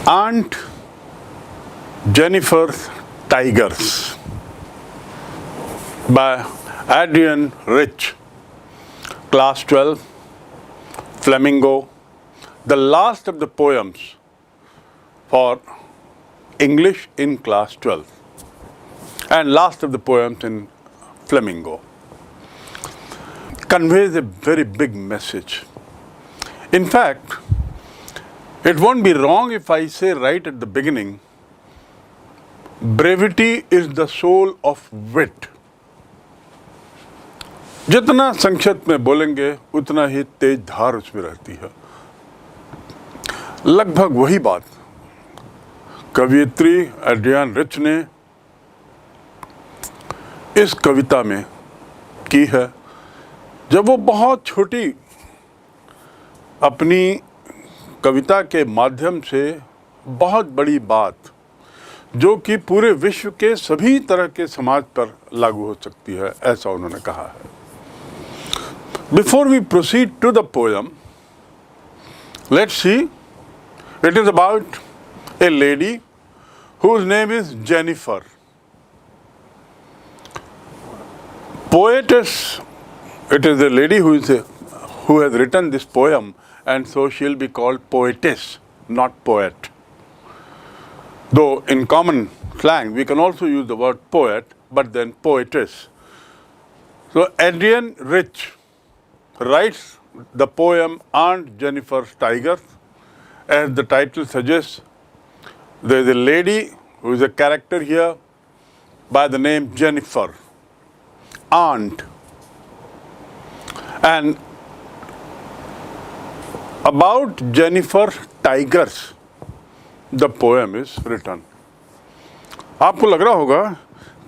Aunt Jennifer's Tigers by Adrienne Rich, Class 12, Flamingo, the last of the poems for English in Class 12 and last of the poems in Flamingo, conveys a very big message. In fact, it won't be wrong if I say right at the beginning, brevity is the soul of wit. जितना संक्षिप्त में बोलेंगे उतना ही तेज धार उसमें रहती है। लगभग वही बात कवयित्री एड्रियन रिच ने इस कविता में की है। जब वो बहुत छोटी अपनी कविता के माध्यम से बहुत बड़ी बात जो कि पूरे विश्व के सभी तरह के समाज पर लागू हो सकती है, ऐसा उन्होंने कहा है। Before we proceed to the poem, let's see. It is about a lady whose name is Jennifer. Poetess, it is a lady who has written this poem, and so she'll be called poetess, not poet. Though in common slang we can also use the word poet, but then poetess. So Adrienne Rich writes the poem Aunt Jennifer's Tigers. As the title suggests, there is a lady who is a character here by the name Jennifer, aunt. And about Jennifer's Tigers, the poem is written. आपको लग रहा होगा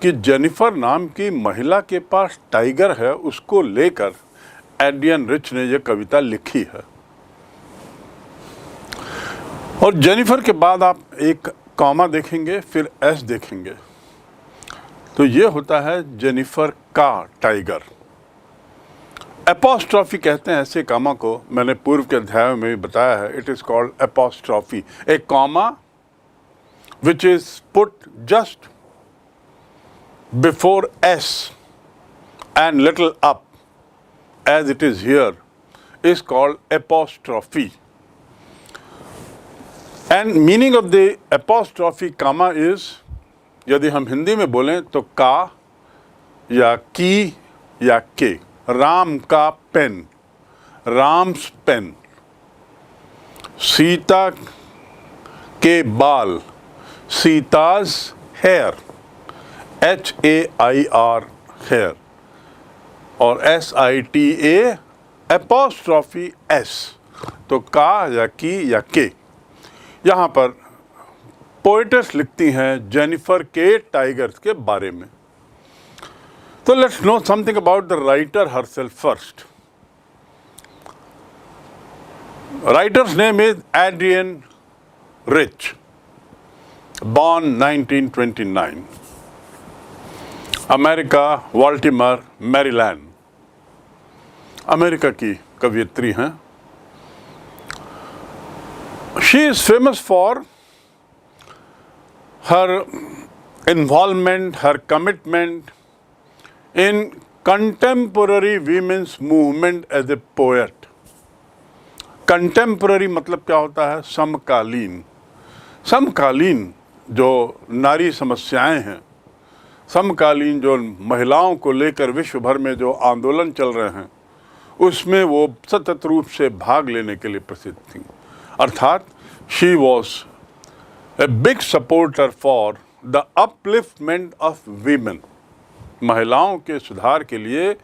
कि Jennifer नाम की महिला के पास tiger है, उसको लेकर एड्रियन रिच ने यह कविता लिखी है। और जेनिफर के बाद आप एक कॉमा देखेंगे, फिर एस देखेंगे, तो ये होता है जेनिफर का टाइगर। एपोस्ट्रॉफी कहते हैं ऐसे कॉमा को, मैंने पूर्व के अध्याय में भी बताया है। It is called apostrophe, A comma which is put just before S and little up, as it is here, is called apostrophe. And meaning of the apostrophe comma is, यदि हम हिंदी में बोलें तो का या की या के। राम का पेन, राम्स पेन। सीता के बाल, सीताज हेयर, HAIR हेयर, और SITA एपोस्ट्रॉफी S, तो का या की या के। यहाँ पर पोएटेस लिखती हैं जेनिफर के टाइगर्स के बारे में। तो let's know something about the writer herself first. Writer's name is Adrienne Rich, born 1929, America, Baltimore, Maryland, America की कवयित्री हैं। She is famous for her involvement, her commitment in contemporary women's movement as a poet. Contemporary मतलब क्या होता है? समकालीन। समकालीन जो नारी समस्याएं हैं, समकालीन जो महिलाओं को लेकर विश्व भर में जो आंदोलन चल रहे हैं, उसमें वो सतत रूप से भाग लेने के लिए प्रसिद्ध थी। अर्थात she was a big supporter for the upliftment of women. महिलाओं के सुधार के लिए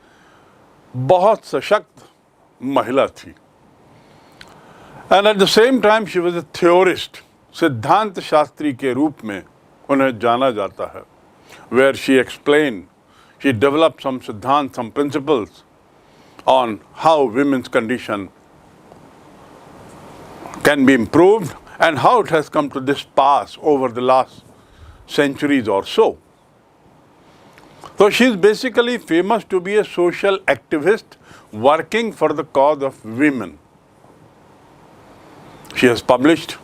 बहुत सशक्त महिला थी। And at the same time she was a theorist, सिद्धांत शास्त्री के रूप में उन्हें जाना जाता है। Where she explain, she develop some सिद्धांत, some principles on how women's condition can be improved and how it has come to this pass over the last centuries or so. So she is basically famous to be a social activist working for the cause of women. She has published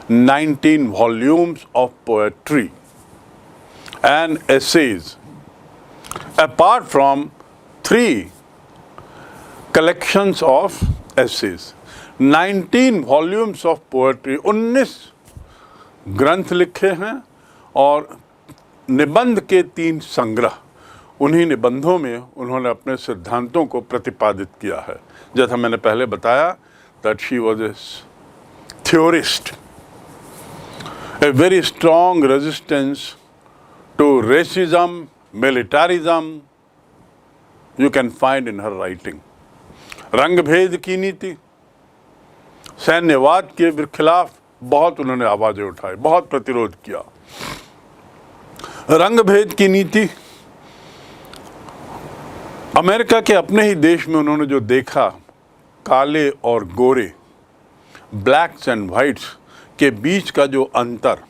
19 volumes of poetry and essays, apart from 3 collections of essays. 19 volumes of poetry, 19 ग्रंथ लिखे हैं और निबंध के 3 संग्रह। उन्हीं निबंधों में उन्होंने अपने सिद्धांतों को प्रतिपादित किया है। जैसा मैंने पहले बताया that she was a theorist, a very strong resistance to racism, militarism you can find in her writing. रंग भेद की नीति, सैन्यवाद के खिलाफ बहुत उन्होंने आवाजें उठाई, बहुत प्रतिरोध किया। रंग भेद की नीति, अमेरिका के अपने ही देश में उन्होंने जो देखा, काले और गोरे, ब्लैक्स एंड वाइट्स के बीच का जो अंतर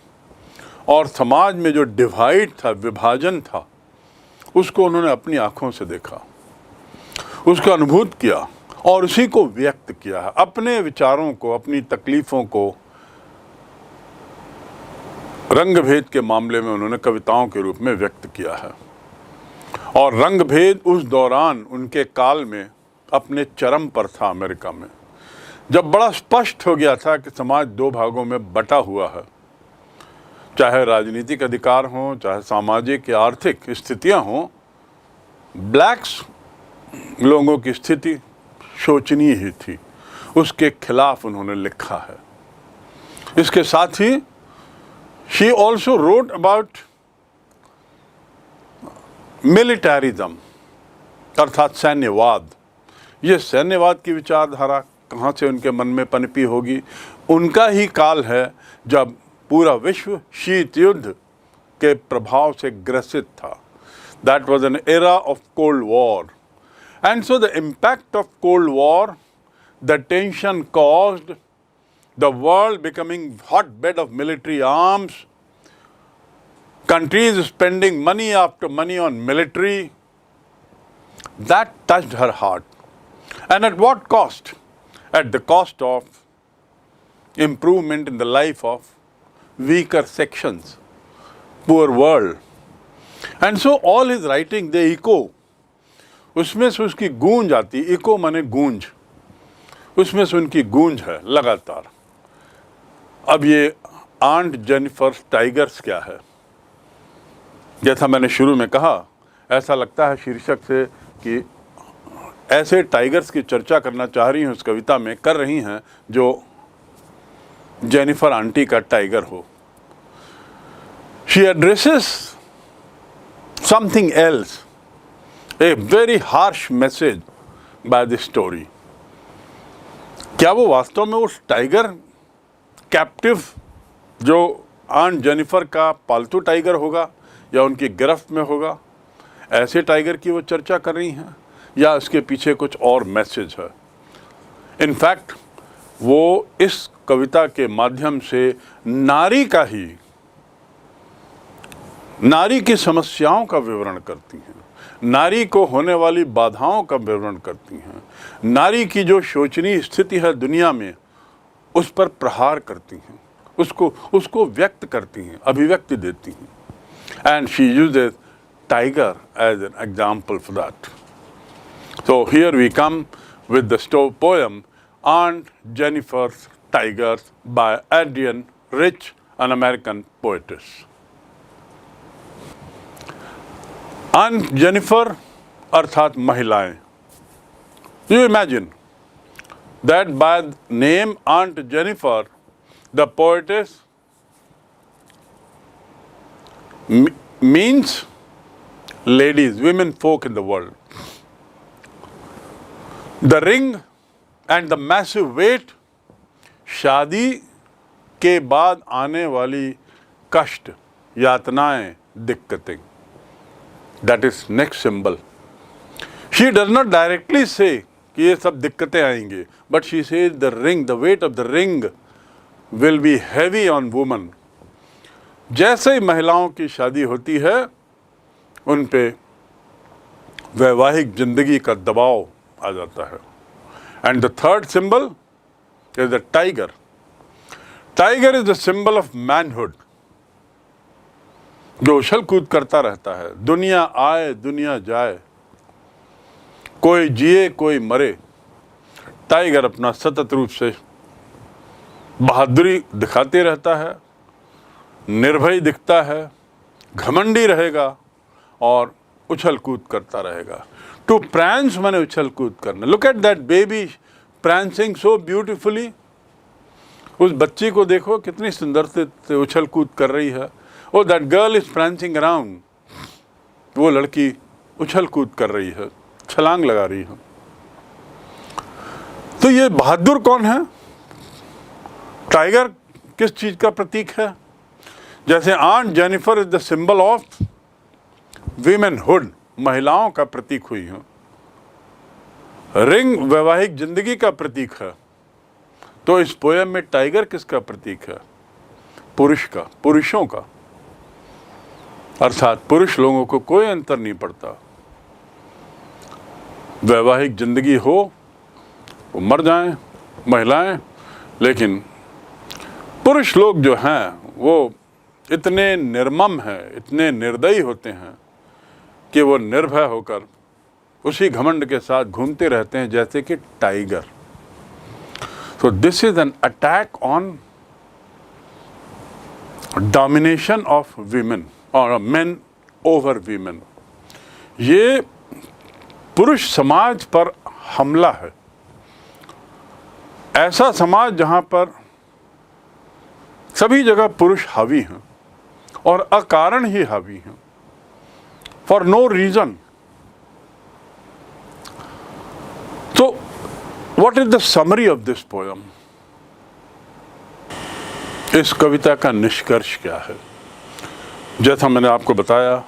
और समाज में जो डिवाइड था, विभाजन था, उसको उन्होंने अपनी आंखों से देखा, उसका अनुभूत किया और उसी को व्यक्त किया है। अपने विचारों को, अपनी तकलीफ़ों को रंग भेद के मामले में उन्होंने कविताओं के रूप में व्यक्त किया है। और रंग भेद उस दौरान उनके काल में अपने चरम पर था अमेरिका में, जब बड़ा स्पष्ट हो गया था कि समाज 2 भागों में बटा हुआ है, चाहे राजनीतिक अधिकार हों, चाहे सामाजिक या आर्थिक स्थितियां हों। ब्लैक्स लोगों की स्थिति शोचनीय ही थी, उसके खिलाफ उन्होंने लिखा है। इसके साथ ही she also wrote about militarism, अर्थात सैन्यवाद। ये सैन्यवाद की विचारधारा कहाँ से उनके मन में पनपी होगी? उनका ही काल है जब पूरा विश्व शीत युद्ध के प्रभाव से ग्रसित था। That was an era of Cold War. And so the impact of Cold War, the tension caused, the world becoming hotbed of military arms, countries spending money after money on military, that touched her heart. And at what cost? At the cost of improvement in the life of weaker sections, poor world. And so all his writing, they echo. उसमें से उसकी गूंज आती, eco माने गूंज, उसमें से उनकी गूंज है लगातार। अब ये आंट जेनिफर टाइगर्स क्या है? जैसा मैंने शुरू में कहा, ऐसा लगता है शीर्षक से कि ऐसे टाइगर्स की चर्चा करना चाह रही हैं, उस कविता में कर रही हैं जो जेनिफर आंटी का टाइगर हो। She addresses something else, a very harsh message by this story. क्या वो वास्तव में उस टाइगर कैप्टिव जो आंट जेनिफर का पालतू टाइगर होगा या उनकी गिरफ्त में होगा, ऐसे टाइगर की वो चर्चा कर रही हैं या इसके पीछे कुछ और मैसेज है? इनफैक्ट वो इस कविता के माध्यम से नारी की समस्याओं का विवरण करती हैं, नारी को होने वाली बाधाओं का विवरण करती हैं, नारी की जो शोचनीय स्थिति है दुनिया में, उस पर प्रहार करती हैं, उसको व्यक्त करती हैं, अभिव्यक्ति देती हैं। And she uses tiger as an example for that. So here we come with the poem Aunt Jennifer's Tigers by Adrienne Rich, an American poetess. Aunt Jennifer अर्थात महिलाएं। You imagine that by name Aunt Jennifer, the poetess means ladies, women folk in the world. The ring and the massive weight, शादी के बाद आने वाली कष्ट, यातनाएं, दिक्कतें. That is next symbol. She does not directly say कि ये सब दिक्कतें आएंगी, but she says the ring, the weight of the ring will be heavy on woman. जैसे ही महिलाओं की शादी होती है, उन पे वैवाहिक जिंदगी का दबाव आ जाता है। And the third symbol is the tiger. Tiger is the symbol of manhood, जो उछल कूद करता रहता है। दुनिया आए दुनिया जाए, कोई जिए कोई मरे, टाइगर अपना सतत रूप से बहादुरी दिखाते रहता है, निर्भय दिखता है, घमंडी रहेगा और उछल कूद करता रहेगा। टू प्रैंस माने उछल कूद करना। Look at that baby prancing so beautifully। उस बच्ची को देखो कितनी सुंदर से उछल कूद कर रही है। Oh, that girl is prancing around। वो लड़की उछल कूद कर रही है, छलांग लगा रही है। तो ये बहादुर कौन है? टाइगर किस चीज का प्रतीक है? जैसे aunt Jennifer is the symbol of womanhood, महिलाओं का प्रतीक हुई है। रिंग वैवाहिक जिंदगी का प्रतीक है। तो इस पोयम में टाइगर किसका प्रतीक है? पुरुष का, पुरुषों का। अर्थात पुरुष लोगों को कोई अंतर नहीं पड़ता, वैवाहिक जिंदगी हो, वो मर जाएं महिलाएं, लेकिन पुरुष लोग जो हैं वो इतने निर्मम हैं, इतने निर्दयी होते हैं कि वो निर्भय होकर उसी घमंड के साथ घूमते रहते हैं जैसे कि tiger. So this is an attack on domination of women or men over women। ये पुरुष समाज पर हमला है। ऐसा समाज जहां पर सभी जगह पुरुष हावी हैं और अकारण ही हावी हैं, फॉर नो रीजन। तो what is the summary of this poem? इस कविता का निष्कर्ष क्या है? जैसा मैंने आपको बताया,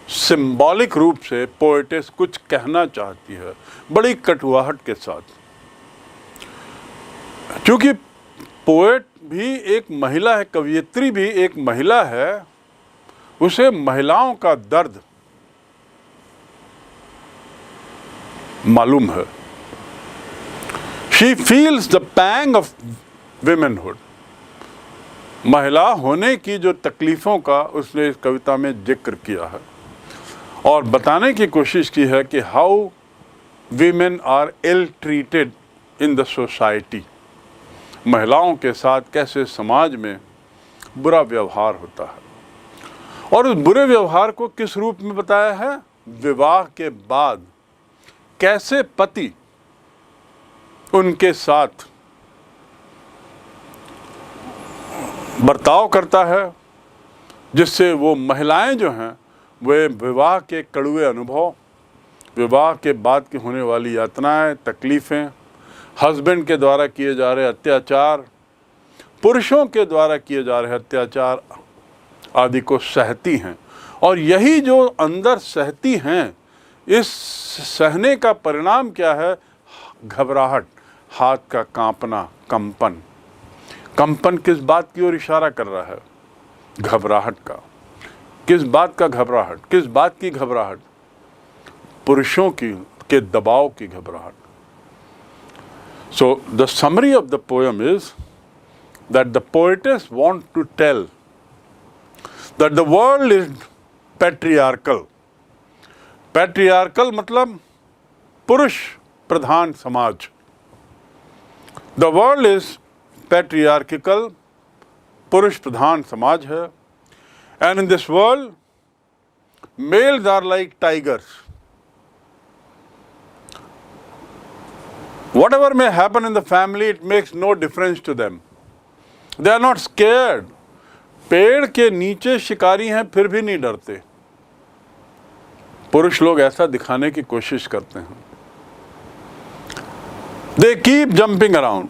सिंबॉलिक रूप से पोएटेस कुछ कहना चाहती है बड़ी कटुआहट के साथ। क्योंकि पोएट भी एक महिला है, कवयित्री भी एक महिला है, उसे महिलाओं का दर्द मालूम है। She feels the pang of womanhood। महिला होने की जो तकलीफ़ों का उसने इस कविता में जिक्र किया है और बताने की कोशिश की है कि how women are ill treated in the society. महिलाओं के साथ कैसे समाज में बुरा व्यवहार होता है, और उस बुरे व्यवहार को किस रूप में बताया है? विवाह के बाद कैसे पति उनके साथ बर्ताव करता है, जिससे वो महिलाएं जो हैं वे विवाह के कड़वे अनुभव, विवाह के बाद की होने वाली यातनाएं, तकलीफ़ें, हस्बैंड के द्वारा किए जा रहे अत्याचार, पुरुषों के द्वारा किए जा रहे अत्याचार आदि को सहती हैं। और यही जो अंदर सहती हैं, इस सहने का परिणाम क्या है? घबराहट, हाथ का कांपना, कंपन। कंपन किस बात की ओर इशारा कर रहा है? घबराहट का। किस बात का घबराहट? किस बात की घबराहट? पुरुषों की के दबाव की घबराहट। So the summary of the poem is that the poetess want to tell that the world is patriarchal। patriarchal मतलब पुरुष प्रधान समाज। The world is patriarchal, पुरुष प्रधान समाज है। And in this world, males are like tigers। Whatever may happen in the family, it makes no difference to them। They are not scared। पेड़ के नीचे शिकारी हैं फिर भी नहीं डरते। पुरुष लोग ऐसा दिखाने की कोशिश करते हैं। They keep jumping around।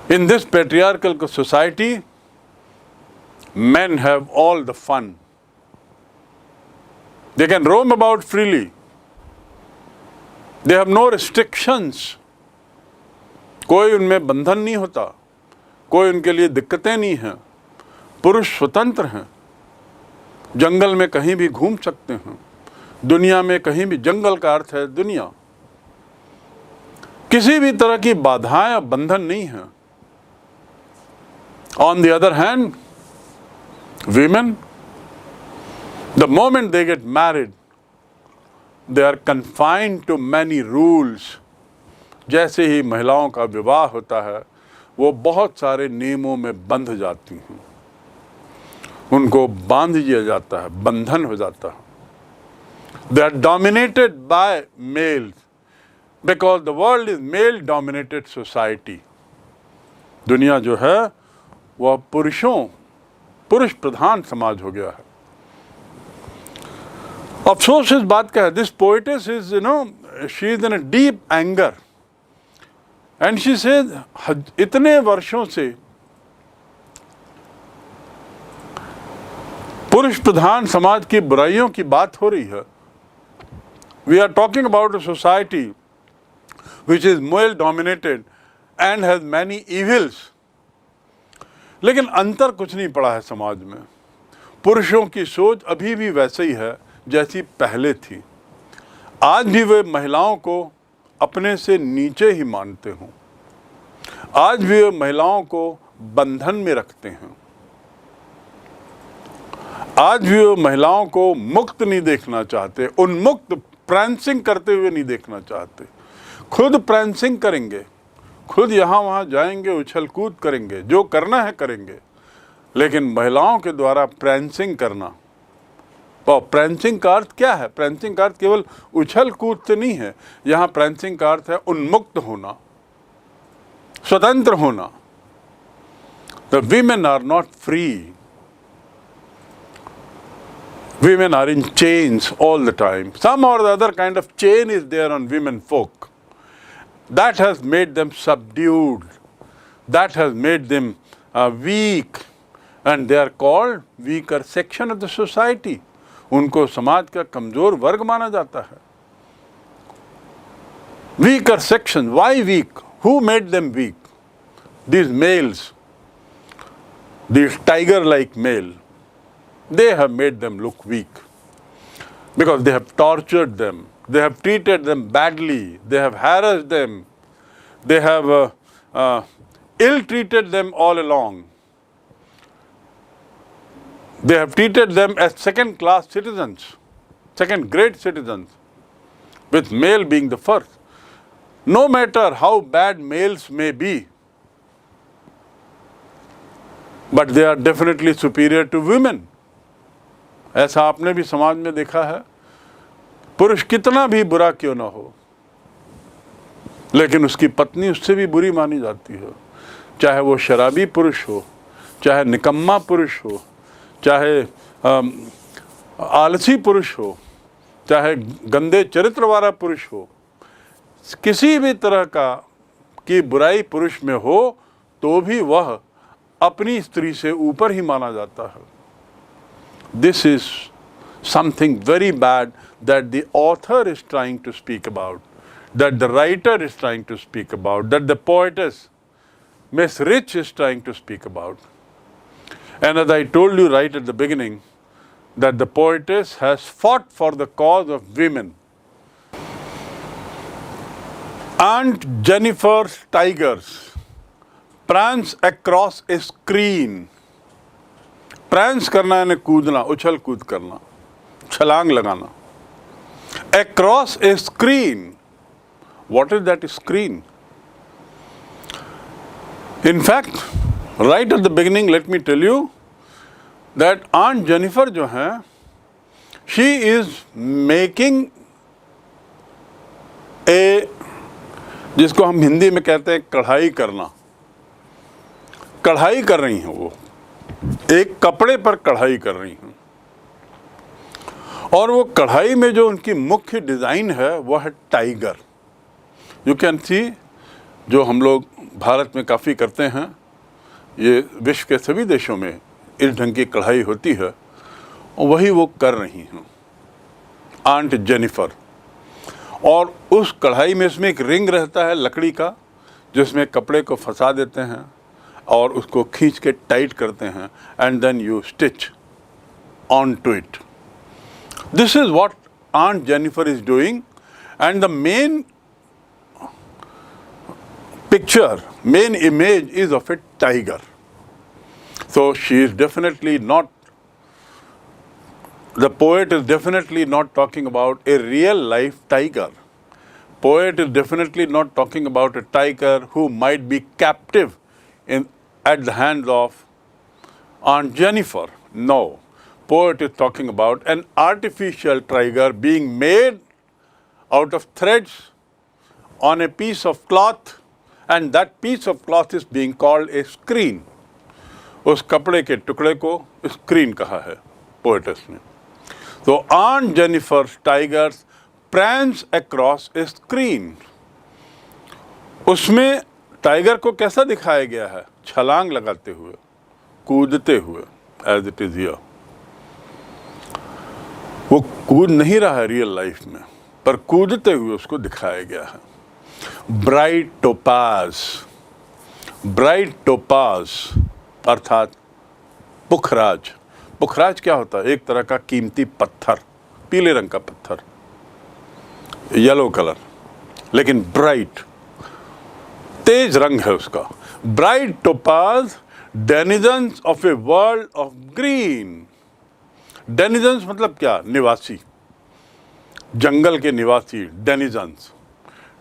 In this patriarchal society, men have all the fun। They can roam about freely। They have no restrictions। कोई उनमें बंधन नहीं होता, कोई उनके लिए दिक्कतें नहीं हैं। पुरुष स्वतंत्र हैं, जंगल में कहीं भी घूम सकते हैं, दुनिया में कहीं भी, जंगल का अर्थ है दुनिया, किसी भी तरह की बाधाएं, बंधन नहीं है। On the other hand, women, the moment they get married, they are confined to many rules. जैसे ही महिलाओं का विवाह होता है वो बहुत सारे नियमों में बंध जाती हैं, उनको बांध दिया जाता है, बंधन हो जाता है. They are dominated by males because the world is male dominated society. दुनिया जो है वह पुरुष प्रधान समाज हो गया है. अफसोस इस बात का है, this poetess is, she is in a deep anger and she says, इतने वर्षों से पुरुष प्रधान समाज की बुराइयों की बात हो रही है. We are talking about a society which is male dominated and has many evils. लेकिन अंतर कुछ नहीं पड़ा है समाज में. पुरुषों की सोच अभी भी वैसे ही है जैसी पहले थी. आज भी वे महिलाओं को अपने से नीचे ही मानते हों. आज भी वे महिलाओं को बंधन में रखते हैं. आज भी वे महिलाओं को मुक्त नहीं देखना चाहते, उन्मुक्त प्रांसिंग करते हुए नहीं देखना चाहते. खुद प्रांसिंग करेंगे, खुद यहाँ वहाँ जाएंगे, उछल कूद करेंगे, जो करना है करेंगे, लेकिन महिलाओं के द्वारा प्रांसिंग करना. तो प्रांसिंग का अर्थ क्या है? प्रांसिंग का अर्थ केवल उछल कूद से नहीं है. यहाँ प्रांसिंग का अर्थ है उन्मुक्त होना, स्वतंत्र होना. The women are not free. Women are in chains all the time. Some or the other kind of chain is there on women folk. That has made them subdued. That has made them weak. And they are called weaker section of the society. उनको समाज का कमजोर वर्ग माना जाता है. Weaker section. Why weak? Who made them weak? These males. These tiger-like male. They have made them look weak because they have tortured them, they have treated them badly, they have harassed them, they have ill-treated them all along. They have treated them as second-class citizens, second-grade citizens, with male being the first. No matter how bad males may be, but they are definitely superior to women. ऐसा आपने भी समाज में देखा है. पुरुष कितना भी बुरा क्यों ना हो, लेकिन उसकी पत्नी उससे भी बुरी मानी जाती है. चाहे वो शराबी पुरुष हो, चाहे निकम्मा पुरुष हो, चाहे आलसी पुरुष हो, चाहे गंदे चरित्र वाला पुरुष हो, किसी भी तरह की बुराई पुरुष में हो तो भी वह अपनी स्त्री से ऊपर ही माना जाता है. This is something very bad that the author is trying to speak about, that the writer is trying to speak about, that the poetess, Miss Rich, is trying to speak about. And as I told you right at the beginning, that the poetess has fought for the cause of women. Aunt Jennifer's tigers prance across a screen. Press करना यानी कूदना, उछल कूद करना, छलांग लगाना. Across a screen. What is that screen? In fact, right at the beginning, let me tell you that Aunt Jennifer जो है, she is making a, जिसको हम हिंदी में कहते हैं कढ़ाई करना. कढ़ाई कर रही हैं वो, एक कपड़े पर कढ़ाई कर रही हैं. और वो कढ़ाई में जो उनकी मुख्य डिज़ाइन है वो है टाइगर. यू कैन सी, जो हम लोग भारत में काफ़ी करते हैं, ये विश्व के सभी देशों में इस ढंग की कढ़ाई होती है, और वही वो कर रही हैं आंट जेनिफर. और उस कढ़ाई में इसमें एक रिंग रहता है लकड़ी का, जिसमें कपड़े को फंसा देते हैं और उसको खींच के टाइट करते हैं, and then you stitch on to it. This is what aunt Jennifer is doing. And the main picture, main image is of a tiger. So she is definitely not, the poet is definitely not talking about a real life tiger. Poet is definitely not talking about a tiger who might be captive at the hands of Aunt Jennifer. No. Poet is talking about an artificial tiger being made out of threads on a piece of cloth, and that piece of cloth is being called a screen. उस कपड़े के टुकड़े को screen कहा है poets ने. तो Aunt Jennifer's tigers prance across a screen. उसमें टाइगर को कैसा दिखाया गया है? छलांग लगाते हुए, कूदते हुए, एज इट इज हियर. वो कूद नहीं रहा है रियल लाइफ में, पर कूदते हुए उसको दिखाया गया है. ब्राइट टोपाज, ब्राइट टोपाज अर्थात पुखराज. पुखराज क्या होता है? एक तरह का कीमती पत्थर, पीले रंग का पत्थर, येलो कलर, लेकिन ब्राइट, तेज रंग है उसका. Bright topaz, denizens of a world of green. Denizens मतलब क्या? निवासी, जंगल के निवासी. Denizens,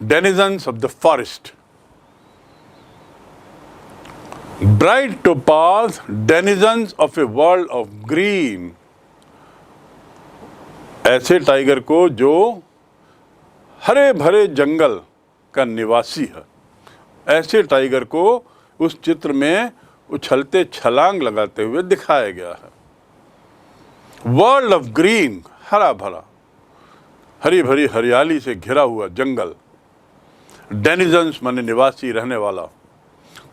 denizens of the forest. Bright topaz, denizens of a world of green. ऐसे टाइगर को जो हरे भरे जंगल का निवासी है, ऐसे टाइगर को उस चित्र में उछलते छलांग लगाते हुए दिखाया गया है. वर्ल्ड ऑफ ग्रीन, हरा भरा, हरी भरी हरियाली से घिरा हुआ जंगल. डेनिजन्स माने निवासी, रहने वाला.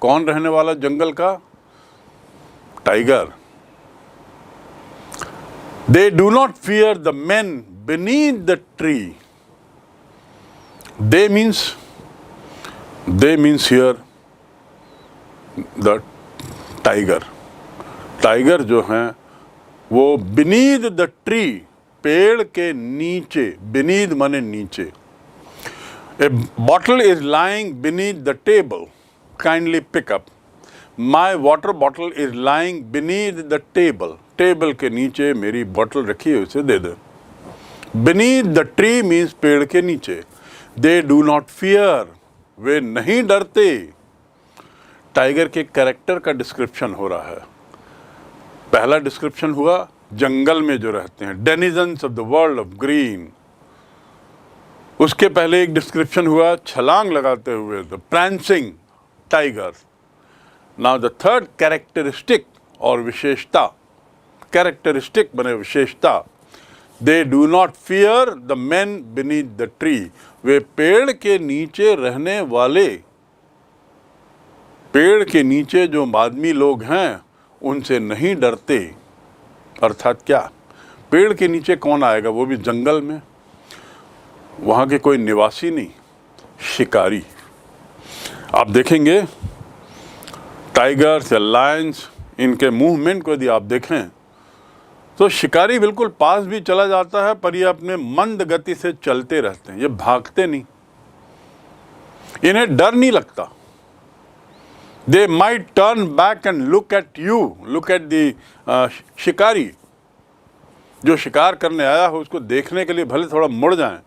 कौन रहने वाला जंगल का? Tiger. They do not fear the main beneath the tree. They means here the tiger. Tiger जो हैं वो बीनीथ द ट्री, पेड़ के नीचे. बीनीथ माने नीचे. A bottle is lying beneath the table. Kindly pick up. My water bottle is lying beneath the table. Table के नीचे मेरी बॉटल रखी है, उसे दे दे. Beneath the tree means पेड़ के नीचे. They do not fear. वे नहीं डरते. टाइगर के कैरेक्टर का डिस्क्रिप्शन हो रहा है. पहला डिस्क्रिप्शन हुआ जंगल में जो रहते हैं, denizens of the world of green. उसके पहले एक डिस्क्रिप्शन हुआ छलांग लगाते हुए, the prancing tigers. Now the third characteristic और विशेषता, characteristic बने विशेषता. They do not fear the men beneath the tree. वे पेड़ के नीचे रहने वाले, पेड़ के नीचे जो आदमी लोग हैं उनसे नहीं डरते. अर्थात क्या? पेड़ के नीचे कौन आएगा? वो भी जंगल में, वहाँ के कोई निवासी नहीं, शिकारी. आप देखेंगे टाइगर्स या लायंस, इनके मूवमेंट को यदि आप देखें तो शिकारी बिल्कुल पास भी चला जाता है, पर ये अपने मंद गति से चलते रहते हैं. ये भागते नहीं, इन्हें डर नहीं लगता. They might turn back and look at you, look at the शिकारी. जो शिकार करने आया हो उसको देखने के लिए भले थोड़ा मुड़ जाएं,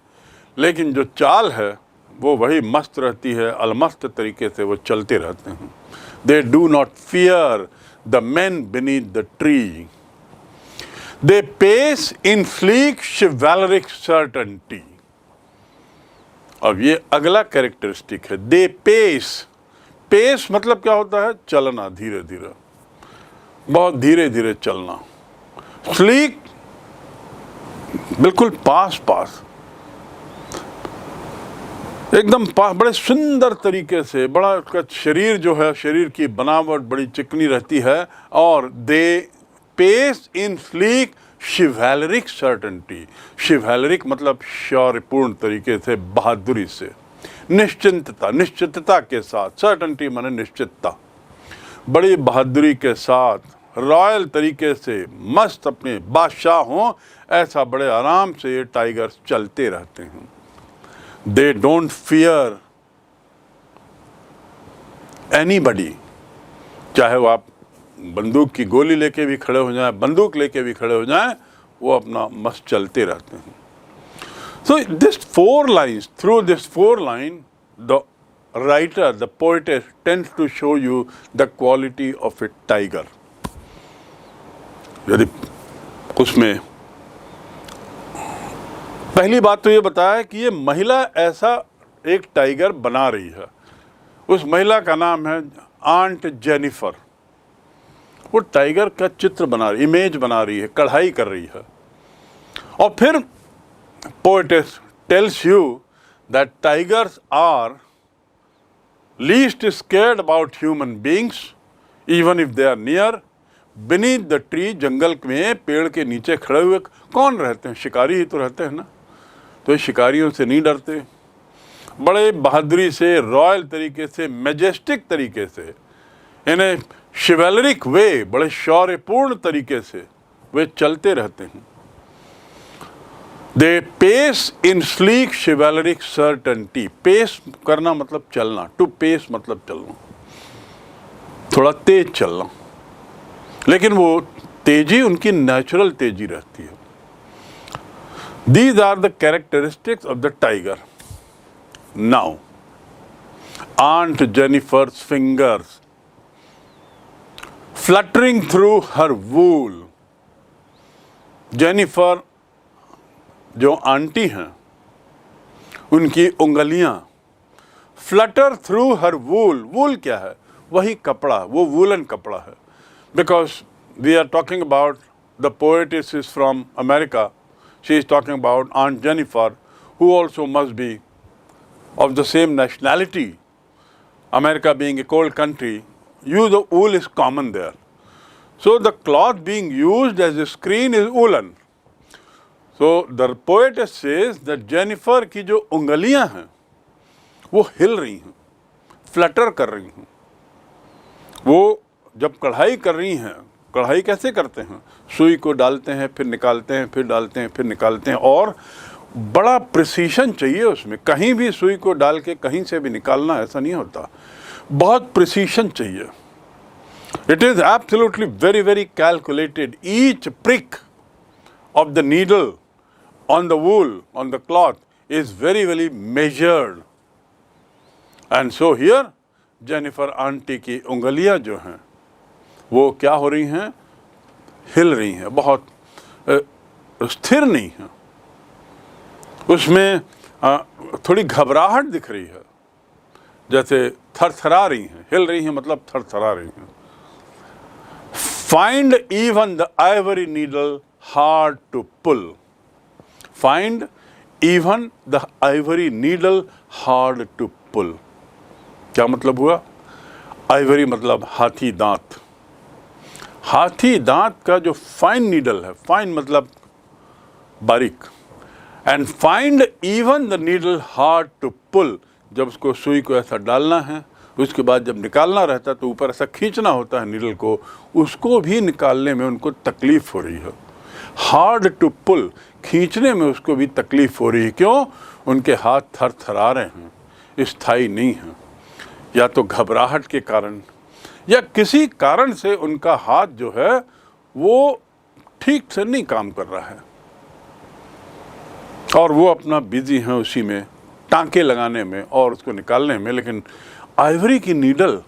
लेकिन जो चाल है वो वही मस्त रहती है. अलमस्त तरीके से वो चलते रहते हैं. They do not fear the man beneath the tree. They pace in sleek chivalric certainty. अब ये अगला कैरेक्टरिस्टिक है. दे पेस. पेस मतलब क्या होता है? चलना, धीरे धीरे, बहुत धीरे धीरे चलना. स्लीक बिल्कुल पास पास, एकदम बड़े सुंदर तरीके से. बड़ा उसका शरीर जो है, शरीर की बनावट बड़ी चिकनी रहती है. और they pace in sleek chivalric certainty. Chivalric मतलब शौर्यपूर्ण तरीके से, बहादुरी से, निश्चिंतता, निश्चितता के साथ. सर्टेनिटी माने निश्चितता. बड़ी बहादुरी के साथ, रॉयल तरीके से, मस्त अपने बादशाह हों ऐसा बड़े आराम से ये टाइगर्स चलते रहते हैं. They don't fear anybody. चाहे वो आप बंदूक की गोली लेके भी खड़े हो जाएं, बंदूक लेके भी खड़े हो जाएं, वो अपना मस्त चलते रहते हैं। So this 4 lines, through this 4 line, the writer, the poetess tends to show you the quality of a tiger. यदि उसमें पहली बात तो ये बताया कि ये महिला ऐसा एक टाइगर बना रही है। उस महिला का नाम है आंट जेनिफर। वो टाइगर का चित्र बना रही, इमेज बना रही है, कढ़ाई कर रही है। और फिर poetess tells you that tigers are least scared about human beings even if they are near. beneath the tree, जंगल में पेड़ के नीचे खड़े हुए कौन रहते हैं? शिकारी ही तो रहते हैं ना। तो ये शिकारियों से नहीं डरते, बड़े बहादुरी से, रॉयल तरीके से, मैजेस्टिक तरीके से, इन्हें शिवैलरिक वे, बड़े शौर्यपूर्ण तरीके से वे चलते रहते हैं। They pace in sleek chivalric certainty. Pace करना मतलब चलना, to pace मतलब चलना, थोड़ा तेज चलना, लेकिन वो तेजी उनकी नेचुरल तेजी रहती है। These are the characteristics of the tiger. Now, Aunt Jennifer's fingers fluttering through her wool. Jennifer जो आंटी हैं, उनकी उंगलियां फ्लटर थ्रू हर वूल। वूल क्या है? वही कपड़ा, वो वूलन कपड़ा है। Because we are talking about the poetess is from America, she is talking about aunt Jennifer, who also must be of the same nationality. America being a cold country, use of wool is common there, so the cloth being used as a screen is woollen. So the poetess says that Jennifer की जो उंगलियां हैं वो हिल रही हैं, Flutter कर रही हैं। वो जब कढ़ाई कर रही हैं, कढ़ाई कैसे करते हैं? सुई को डालते हैं, फिर निकालते हैं, फिर डालते हैं, फिर निकालते हैं, और बड़ा प्रिसीशन चाहिए उसमें। कहीं भी सुई को डाल के कहीं से भी निकालना ऐसा नहीं होता, बहुत प्रिसीशन चाहिए। It is absolutely very very calculated. Each prick of the needle on the wool, on the cloth, is very very measured. And so here Jennifer aunty की उंगलियां जो हैं वो क्या हो रही हैं? हिल रही हैं, बहुत स्थिर नहीं हैं। उसमें थोड़ी घबराहट दिख रही है, जैसे थरथरा रही हैं। हिल रही हैं मतलब थरथरा रही हैं। Find even the ivory needle hard to pull. Find even the ivory needle hard to pull. क्या मतलब हुआ? आइवरी मतलब हाथी दांत। हाथी दांत का जो फाइन नीडल है, फाइन मतलब बारीक, and find even the needle hard to pull. जब उसको सुई को ऐसा डालना है, उसके बाद जब निकालना रहता है तो ऊपर ऐसा खींचना होता है नीडल को, उसको भी निकालने में उनको तकलीफ हो रही है। हार्ड टू पुल, खींचने में उसको भी तकलीफ हो रही है। क्यों? उनके हाथ थर थरा रहे हैं, स्थायी नहीं हैं। या तो घबराहट के कारण या किसी कारण से उनका हाथ जो है वो ठीक से नहीं काम कर रहा है, और वो अपना बिजी हैं उसी में, टांके लगाने में और उसको निकालने में। लेकिन आइवरी की नीडल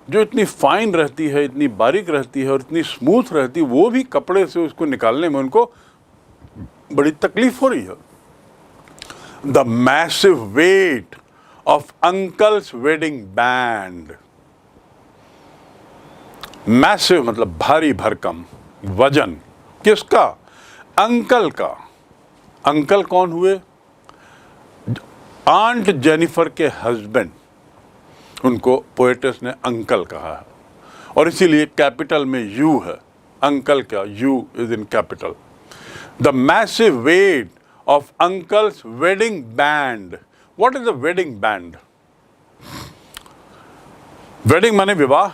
जो इतनी फाइन रहती है, इतनी बारीक रहती है और इतनी स्मूथ रहती है, वो भी कपड़े से उसको निकालने में उनको बड़ी तकलीफ हो रही है। The massive weight of uncle's wedding band. Massive मतलब भारी भरकम, वजन किसका? अंकल का। अंकल कौन हुए? आंट जेनिफर के हस्बैंड, उनको पोएटिस ने अंकल कहा है, और इसीलिए कैपिटल में यू है। अंकल का U is in capital. The massive weight of uncle's wedding band. What is a wedding band? Wedding माने विवाह।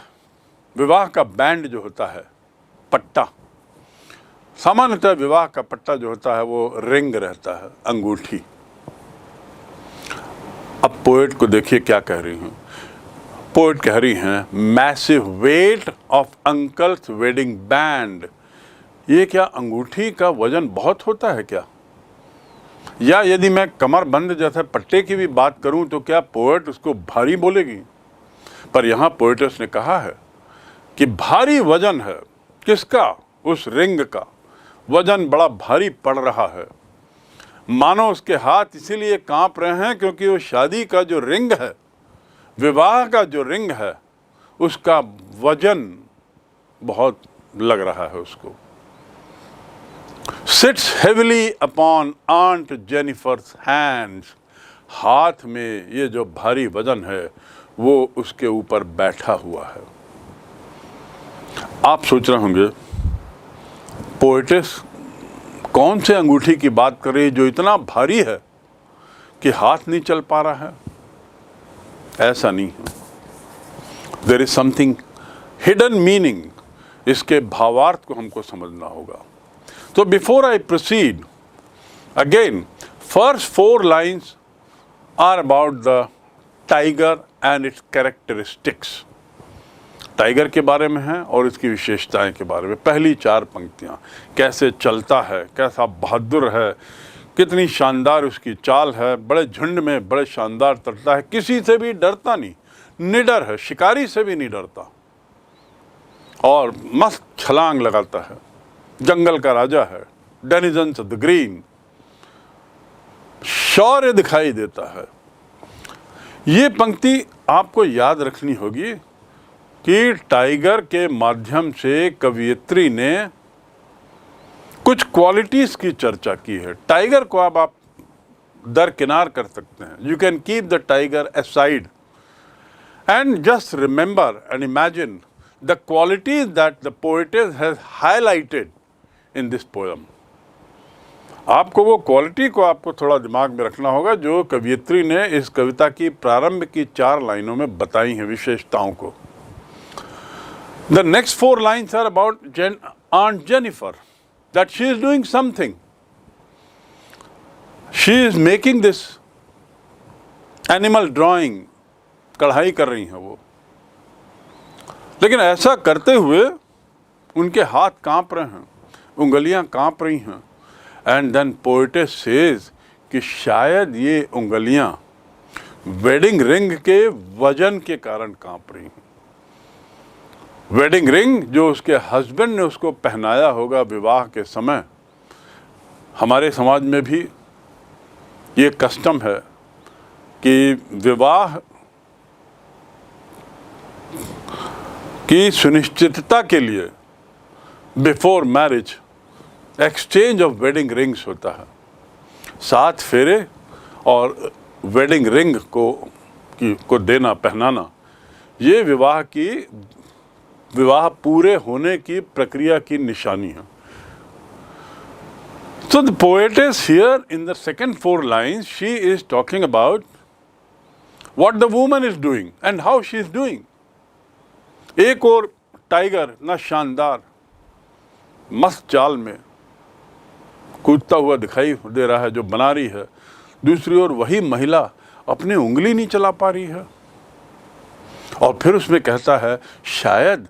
विवाह का बैंड जो होता है, पट्टा। सामान्यतः विवाह का पट्टा जो होता है वो रिंग रहता है, अंगूठी। अब पोएट को देखिए क्या कह रही हूं। पोएट कह रही हैं, massive weight of uncle's wedding band. ये क्या अंगूठी का वजन बहुत होता है क्या? या यदि मैं कमर बंद जैसे पट्टे की भी बात करूं तो क्या पोएट उसको भारी बोलेगी? पर यहाँ पोएटस ने कहा है कि भारी वजन है। किसका? उस रिंग का वजन बड़ा भारी पड़ रहा है। मानो उसके हाथ इसीलिए कांप रहे हैं क्योंकि वो शादी का जो रिंग है, विवाह का जो रिंग है, उसका वजन बहुत लग रहा है उसको। Sits heavily upon Aunt Jennifer's hands। हाथ में ये जो भारी वजन है वो उसके ऊपर बैठा हुआ है। आप सोच रहे होंगे पोएटिस कौन से अंगूठी की बात कर रही है जो इतना भारी है कि हाथ नहीं चल पा रहा है? ऐसा नहीं है। There is something hidden meaning. इसके भावार्थ को हमको समझना होगा। तो before I proceed again, first 4 lines are about the tiger and its characteristics. Tiger के बारे में है और इसकी विशेषताएं के बारे में। पहली 4 पंक्तियां, कैसे चलता है, कैसा बहादुर है, कितनी शानदार उसकी चाल है, बड़े झुंड में बड़े शानदार तड़ता है, किसी से भी डरता नहीं, निडर है, शिकारी से भी नहीं डरता और मस्त छलांग लगाता है, जंगल का राजा है, डेनिजन्स ऑफ द ग्रीन, शौर्य दिखाई देता है। ये पंक्ति आपको याद रखनी होगी कि टाइगर के माध्यम से कवयित्री ने कुछ क्वालिटीज की चर्चा की है। टाइगर को अब आप दरकिनार कर सकते हैं। You can keep the tiger aside and just remember and imagine the qualities that the poetess has highlighted in this poem. आपको वो क्वालिटी को आपको थोड़ा दिमाग में रखना होगा जो कवयित्री ने इस कविता की प्रारंभ की 4 लाइनों में बताई हैं, विशेषताओं को। The next 4 lines are about Aunt Jennifer, that she is doing something. She is making this animal drawing, कढ़ाई कर रही हैं वो। लेकिन ऐसा करते हुए उनके हाथ कांप रहे हैं, उंगलियां कांप रही हैं। एंड देन पोएटेस सेज कि शायद ये उंगलियां वेडिंग रिंग के वजन के कारण कांप रही हैं। वेडिंग रिंग जो उसके हस्बैंड ने उसको पहनाया होगा विवाह के समय। हमारे समाज में भी ये कस्टम है कि विवाह की सुनिश्चितता के लिए before marriage exchange of wedding rings होता है। 7 फेरे और वेडिंग रिंग को देना, पहनाना, ये विवाह पूरे होने की प्रक्रिया की निशानी है। So the poetess here in the second 4 lines, she is talking about what the woman is doing and how she is doing. एक और टाइगर ना शानदार मस्त चाल में कूदता हुआ दिखाई दे रहा है जो बना रही है, दूसरी ओर वही महिला अपनी उंगली नहीं चला पा रही है। और फिर उसमें कहता है शायद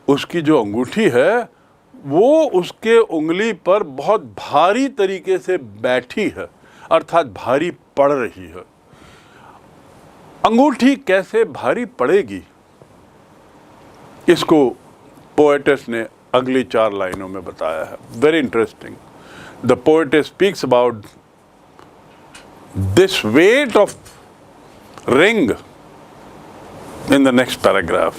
उसकी जो अंगूठी है वो उसके उंगली पर बहुत भारी तरीके से बैठी है, अर्थात भारी पड़ रही है। अंगूठी कैसे भारी पड़ेगी, इसको पोएटेस ने अगली 4 लाइनों में बताया है। Very interesting. The poetess speaks about this weight of ring in the next paragraph.